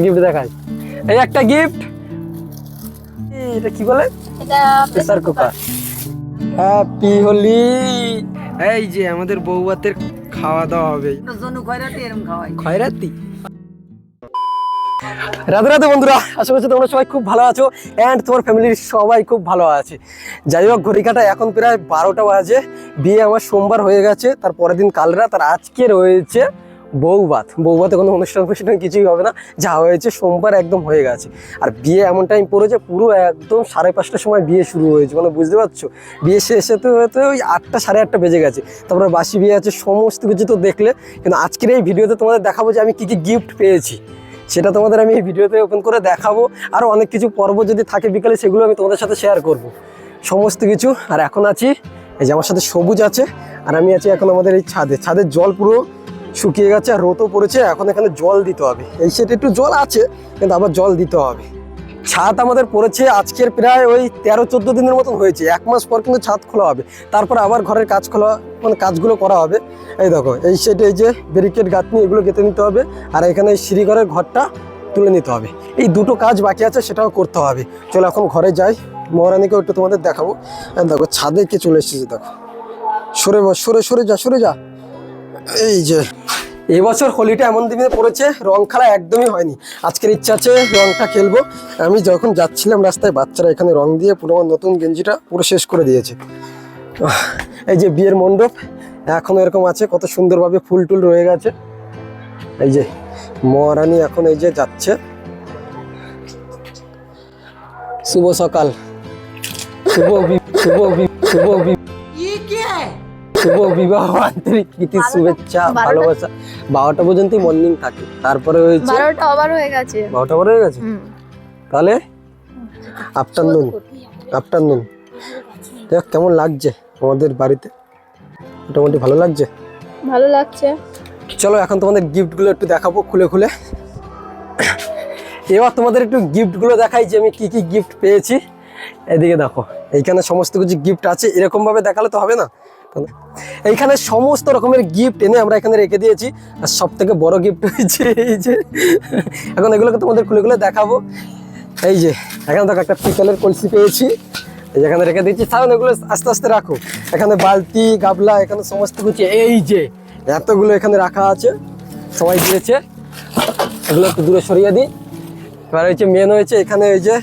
Gift দেখাই, এই একটা গিফট। এটা কি বলে? এটা প্রেসার কুকার। হ্যাপি হোলি। এই যে আমাদের বউভাতের খাওয়া দাওয়া হবে। খয়রাতি। রাধে রাধে বন্ধুরা, আশা করছি তোমরা সবাই খুব ভালো আছো এন্ড তোমার ফ্যামিলির সবাই খুব ভালো আছে। যাই হোক, ঘড়ি কাটা এখন প্রায় 12টা বাজে। বিয়ে আমার সোমবার হয়ে গেছে, তার পরের দিন কাল রাত, আর আজকে রয়েছে বউভাত। বউভাতে কোনো অনুষ্ঠান কিছুই হবে না, যা হয়েছে সোমবার একদম হয়ে গেছে। আর বিয়ে এমন টাইম পড়েছে, পুরো একদম 5:30টার সময় বিয়ে শুরু হয়েছে, মানে বুঝতে পারছো। বিয়ে শেষ হতে হতে ওই 8টা 8:30 বেজে গেছে। তারপরে বাসি বিয়ে আছে, সমস্ত কিছু তো দেখলে। কিন্তু আজকের এই ভিডিওতে তোমাদের দেখাবো যে আমি কী কী গিফট পেয়েছি, সেটা তোমাদের আমি এই ভিডিওতে ওপেন করে দেখাবো। আরও অনেক কিছু পর্ব যদি থাকে বিকালে, সেগুলো আমি তোমাদের সাথে শেয়ার করব সমস্ত কিছু। আর এখন আছি, এই যে আমার সাথে সবুজ আছে, আর আমি আছি এখন আমাদের এই ছাদের জল পুরো শুকিয়ে গেছে আর রোদও পড়েছে। এখন এখানে জল দিতে হবে, এই সেটা একটু জল আছে কিন্তু আবার জল দিতে হবে। ছাদ আমাদের পড়েছে আজকের প্রায় ওই 13-14 দিনের মতন হয়েছে। 1 মাস পর কিন্তু ছাদ খোলা হবে, তারপর আবার ঘরের কাজ খোলা, মানে কাজগুলো করা হবে। এই দেখো, এই সাইডে এই যে ব্যারিকেড গাঁথনি, এগুলো গেঁথে নিতে হবে। আর এখানে এই সিঁড়িঘরের ঘরটা তুলে নিতে হবে। এই দুটো কাজ বাকি আছে, সেটাও করতে হবে। চলো এখন ঘরে যাই, মহারানীকেও একটু তোমাদের দেখাবো। দেখো ছাদে কে চলে এসেছে, দেখো। সরে যা। এই যে এবছর হোলিটা এমন দিনে পড়েছে, রং খেলা একদমই হয়নি। আজকের ইচ্ছা আছে রংটা খেলবো। আমি যখন যাচ্ছিলাম রাস্তায়, বাচ্চারা এখানে রং দিয়ে পুরো আমার নতুন গেঞ্জিটা পুরো শেষ করে দিয়েছে। এই যে বিয়ের মণ্ডপ এখনো এরকম আছে, কত সুন্দরভাবে ফুল টুল রয়ে গেছে। এই যে মহারানী এখন এই যে যাচ্ছে। শুভ সকাল, শুভ বিবাহ, আন্তরিক প্রীতি, শুভেচ্ছা, ভালোবাসা। 12টা পর্যন্ত মর্নিং থাকে, তারপরে হয়েছে 12টা ওভার হয়ে গেছে। 12টা ওভার হয়ে গেছে, তাহলে আফটারনুন। দেখ কেমন লাগছে আমাদের বাড়িতে, মোটামুটি ভালো লাগছে। চলো এখন তোমাদের গিফটগুলো একটু দেখাবো খুলে খুলে। এবার তোমাদের একটু গিফটগুলো দেখাই যে আমি কি কি গিফট পেয়েছি। এদিকে দেখো, এইখানে সমস্ত কিছু গিফট আছে। এরকম ভাবে দেখালে তো হবে না, এইখানে সমস্ত রকমের গিফট এনে আমরা এখানে রেখে দিয়েছি। আর সব থেকে বড় গিফট হয়েছে এই যে, এখন এগুলোকে তোমাদের খুলে খুলে দেখাবো। এই যে এখানে দেখো একটা পিতলের কলসি পেয়েছি, এখানে রেখে দিয়েছি। তাহলে এগুলো আস্তে আস্তে রাখো। এখানে বালতি গাবলা, এখানে সমস্ত কিছু এই যে এতগুলো এখানে রাখা আছে, সবাই দিয়েছে। এগুলো একটু দূরে সরিয়ে দিই। এবার হয়েছে মেন হয়েছে এখানে এই যে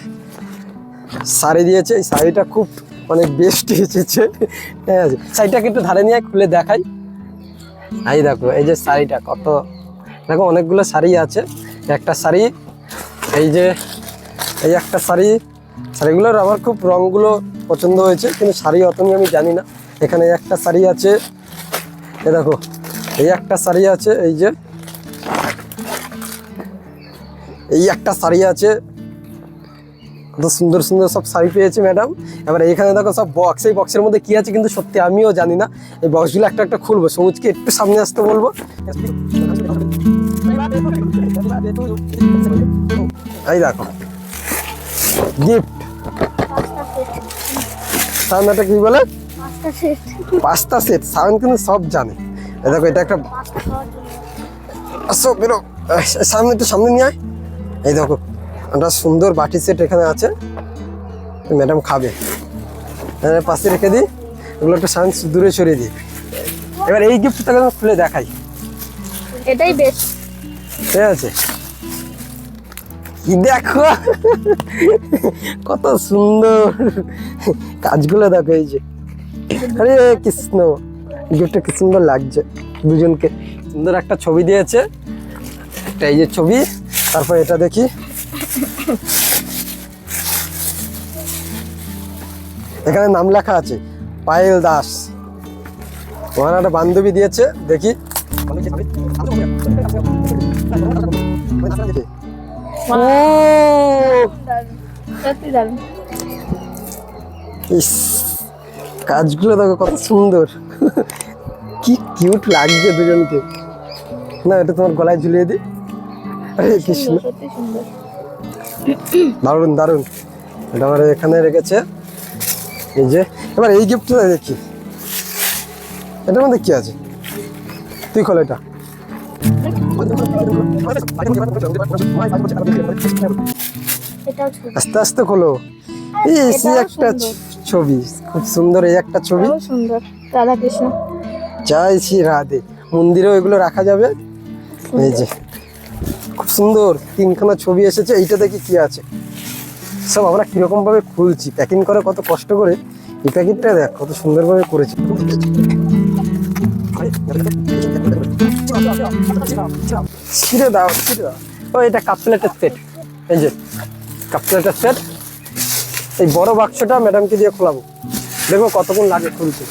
শাড়ি দিয়েছে, এই শাড়িটা খুব অনেক বেস্ট এসেছে। ঠিক আছে, শাড়িটাকে একটু ধারে নিয়ে খুলে দেখাই। এই দেখো, এই যে শাড়িটা কত, দেখো অনেকগুলো শাড়ি আছে। একটা শাড়ি, এই যে এই একটা শাড়ি। শাড়িগুলোর আমার খুব রঙগুলো পছন্দ হয়েছে, কিন্তু শাড়ি অত আমি জানি না। এখানে একটা শাড়ি আছে, এ দেখো এই একটা শাড়ি আছে, এই যে এই একটা শাড়ি আছে। কত সুন্দর সুন্দর সব শাড়ি পেয়েছে ম্যাডাম। এবার এইখানে দেখো সব বক্স, এই বক্সের মধ্যে কি আছে কিন্তু সত্যি আমিও জানি না। এই বক্সগুলো একটা একটা খুলবো। সবুজকে একটু সামনে আসতে বলবো। এই দেখো গিফট, সামনেটা কি বলে, পাস্তা সেট। সাউন্ড কিন্তু সব জানে। এই দেখো এটা একটা, আসো বেরো সামনে, একটু সামনে নিয়ে আয়। এই দেখো একটা সুন্দর বাটি সেট এখানে আছে, ম্যাডাম খাবে। পাশে রেখে দিই, এগুলো একটা সাউন্ড দূরে সরিয়ে দিই। এবার এই গিফটটাকে আমি খুলে দেখাই, এটাই বেস্ট। ঠিক আছে, কি দেখো কত সুন্দর কাজগুলো দেখো। এই যে আরে কৃষ্ণ, গিফটটা কি সুন্দর লাগছে দুজনকে। সুন্দর একটা ছবি দিয়েছে, একটা এই যে ছবি। তারপর এটা দেখি, এখানে নাম লেখা আছে পায়েল দাস। ওখানে একটা বান্ধবী দিয়েছে, দেখি। ইস, কাজগুলো দেখো কত সুন্দর, কি কিউট লাগছে দুজনকে। না এটা তোমার গলায় ঝুলিয়ে দিই। আরে কৃষ্ণ, দারুণ দারুণ। এটা আমার এখানে রেখেছে। এই যে এবার এই গিফটটা দেখি, এটার মধ্যে কি আছে, তুই খোল এটা। এটাও ছোট। আস্তে আস্তে খোলো। এই এটাও একটা সুন্দর। ছবি, খুব সুন্দর এই একটা ছবি। এটাও সুন্দর, রাধা কৃষ্ণ। জয় শ্রী রাধে। মন্দিরেও এগুলো রাখা যাবে। এই যে খুব সুন্দর তিনখানা ছবি এসেছে। এইটা দেখি কি আছে। সব আমরা কিরকম ভাবে খুলছি, প্যাকিং করে কত কষ্ট করে। এই প্যাকেটটা দেখ কত সুন্দরভাবে করেছে। ছিঁড়ে দাও, ছিঁড়ে দাও। ও এটা কাপ প্লেটের সেট। এই যে কাপ প্লেটের সেট। এই বড় বাক্সটা ম্যাডামকে দিয়ে খোলাবো, দেখবো কতক্ষণ লাগে খুলতে।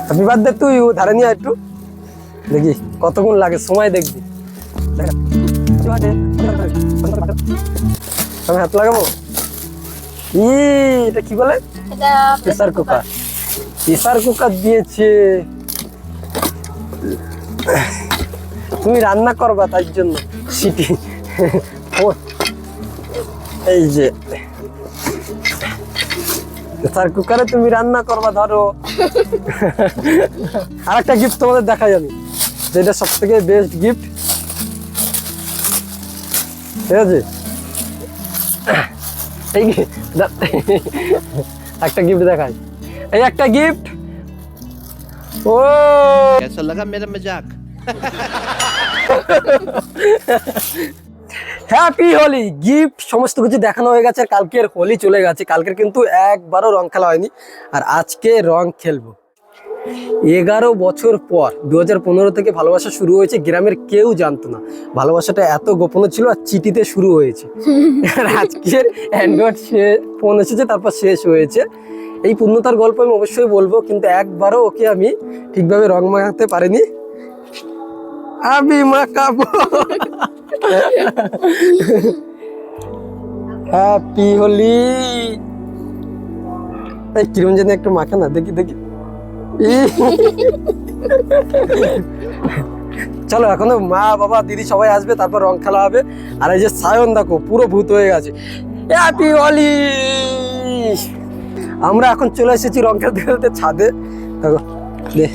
Happy birthday to you. ধারে নিয়ে একটু দেখি কতক্ষণ লাগে, সময় দেখবি। আমি হাত লাগাবো। এটা কি বলে? এটা প্রেসার কুকার। প্রেসার কুকার দিয়েছে। তুমি রান্না করবা তার জন্য সিটি। এই যে প্রেসার কুকারে তুমি রান্না করবা। ধরো আর একটা গিফট তোমাদের দেখাই আমি, যেটা সব থেকে বেস্ট গিফট। ঠিক আছে, এই একটা গিফট দেখাই। এই একটা গিফট। ও कैसा लगा मेरा मजाक? হ্যাপি হোলি। গিফট সমস্ত কিছু দেখানো হয়ে গেছে। কালকের হোলি চলে গেছে, কালকের কিন্তু একবারও রং খেলা হয়নি, আর আজকে রং খেলবো। 11 বছর পর 2015 থেকে ভালোবাসা শুরু হয়েছে। গ্রামের কেউ জানতো না ভালোবাসাটা এত গোপন ছিল, আর চিঠিতে শুরু হয়েছে। আর আজকের অ্যান্ড্রয়েড ফোন এসেছে, তারপর শেষ হয়েছে। এই পূর্ণতার গল্প আমি অবশ্যই বলবো, কিন্তু একবারও ওকে আমি ঠিকভাবে রং মাখাতে পারিনি। আমি মাখাবো। হ্যাপি হোলি। এই কিরম জানি একটু মাখা না, দেখি দেখি। চলো এখনো মা বাবা দিদি সবাই আসবে, তারপর রং খেলা হবে। আর এই যে সায়ন দেখো পুরো ভূত হয়ে গেছে। হ্যাপি হোলি। আমরা এখন চলে এসেছি রং খেলতে খেলতে ছাদে। দেখো দে।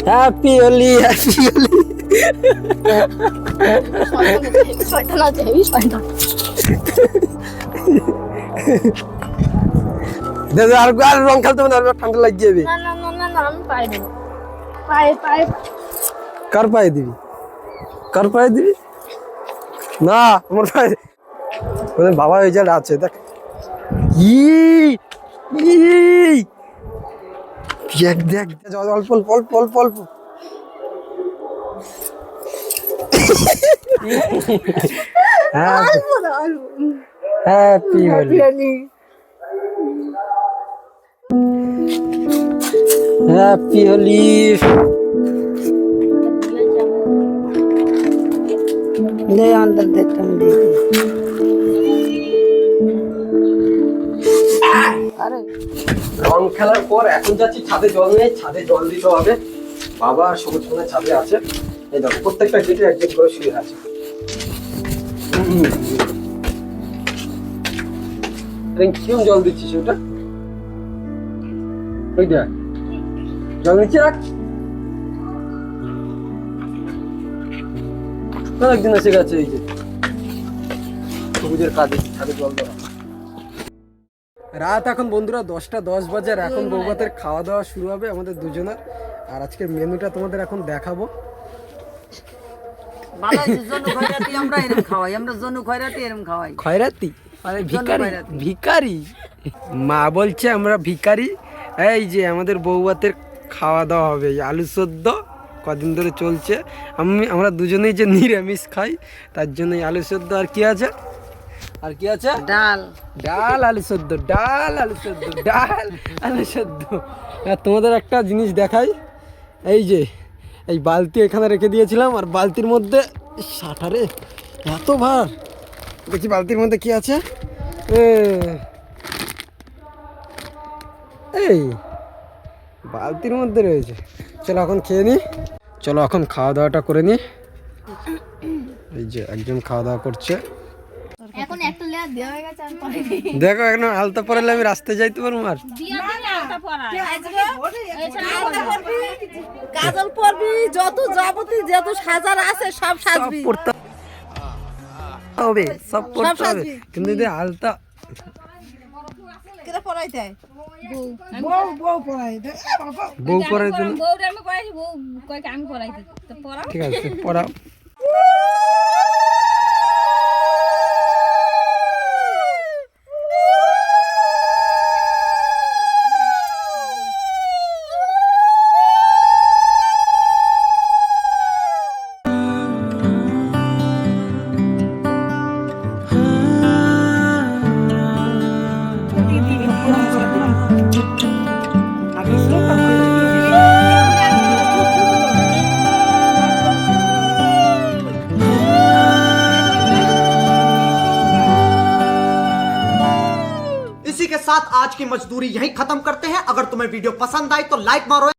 Happy Holi, happy Holi. শয়তান আছে, এই শয়তান। আর রং খেলতে হবে না, ঠান্ডা লাগিয়ে যাবে। না না না না না, আমি পায়ে দেবো। পায়ে পায়ে। কার পায়ে দিবি? কার পায়ে দিবি? না আমার পায়ে। বাবা ওই যে আছে দেখ। দেখ দেখ অল্প অল্প অল্প অল্প অল্প। Happy Holi, happy Holi. ले अंदर देते हम देते अरे রং খেলার পর এখন যাচ্ছি ছাদে। জল নেই, ছাদে জল দিতে হবে। বাবা সবুজ মনে ছাদে আছে। এই দেখো প্রত্যেকটা গেটে একজন করে শুয়ে আছে। কিরম জল দিচ্ছিস ওটা? ওই দেখ জল নিচে রাখ। একদিন এসে গেছে এই যে সবুজের কাজে ছাদে জল দেওয়া। রাত এখন বন্ধুরা 10:10 বাজে, আর এখন বৌভাতের খাওয়া দাওয়া শুরু হবে আমাদের দুজনের। আর আজকের মেনুটা তোমাদের এখন দেখাবো। বাবা জনু খয়রাতি আমরা এরকম খাওয়াই আমরা জনু খয়রাতি এরকম খাওয়াই খয়রাতি মানে ভিখারি। ভিখারি মা বলছে আমরা ভিখারি। এই যে আমাদের বৌভাতের খাওয়া দাওয়া হবে। এই আলু সেদ্ধ কদিন ধরে চলছে। আমরা দুজনেই যে নিরামিষ খাই, তার জন্য আলু সেদ্ধ। আর কি আছে? আর কি আছে? ডাল ডাল আলু সেদ্ধ, ডাল আলু সেদ্ধ, ডাল আলু সেদ্ধ। আর তোমাদের একটা জিনিস দেখাই। এই যে এই বালতি এখানে রেখে দিয়েছিলাম, আর বালতির মধ্যে শাটারে এত ভার। দেখি বালতির মধ্যে কি আছে। এই বালতির মধ্যে রয়েছে। চলো এখন খেয়ে নি। চলো এখন খাওয়া দাওয়াটা করে নি। এই যে একজন খাওয়া দাওয়া করছে। এখন একটা লেয়ার দেওয়া হয়ে গেছে, আর পরে দেখো এখন আলতা পরালে আমি রাস্তায় যাইতে পারবো। আর কাজল পরবি, যত যাবতীয় যত সাজার আছে সব সাজবি। পড়তে হবে, সব করতে হবে, সাজবি। কিন্তু যদি আলতা কেটে পরাই দেয় বউ পরাই দিন। আমি পড়াই দিই তো পড়া ঠিক আছে পড়া। इसी के साथ आज की मजदूरी यहीं खत्म करते हैं। अगर तुम्हें वीडियो पसंद आई तो लाइक मारो।